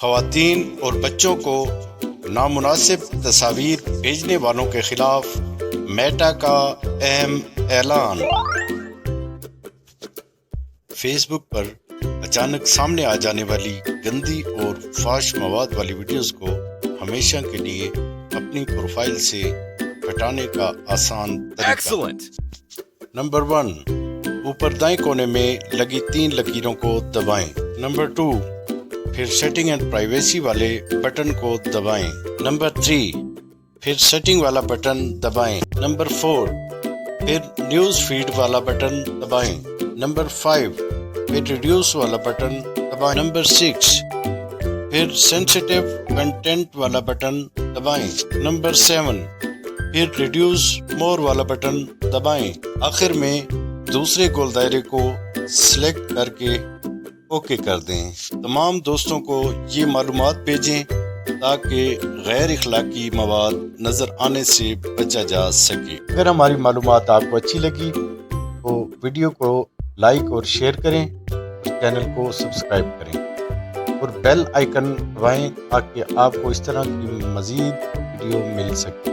خواتین اور بچوں کو نامناسب تصاویر بھیجنے والوں کے خلاف میٹا کا اہم اعلان۔ فیس بک پر اچانک سامنے آ جانے والی گندی اور فحش مواد والی ویڈیوز کو ہمیشہ کے لیے اپنی پروفائل سے ہٹانے کا آسان طریقہ۔ نمبر 1، اوپر دائیں کونے میں لگی 3 لکیروں کو دبائیں۔ نمبر 2، پھر سیٹنگ اینڈ پرائیویسی والے بٹن کو دبائیں۔ نمبر 3، پھر سیٹنگ والا بٹن دبائیں۔ نمبر 4، پھر نیوز فیڈ والا بٹن دبائیں۔ نمبر 5، پھر ریڈیوس والا بٹن دبائیں۔ نمبر 6، پھر سینسیٹیو کنٹینٹ والا بٹن دبائیں۔ نمبر 7، پھر ریڈیوس مور والا بٹن دبائیں۔ آخر میں دوسرے گول دائرے کو سلیکٹ کر کے اوکے کر دیں۔ تمام دوستوں کو یہ معلومات بھیجیں تاکہ غیر اخلاقی مواد نظر آنے سے بچا جا سکے۔ اگر ہماری معلومات آپ کو اچھی لگی تو ویڈیو کو لائک اور شیئر کریں اور چینل کو سبسکرائب کریں اور بیل آئیکن دبائیں تاکہ آپ کو اس طرح کی مزید ویڈیو مل سکے۔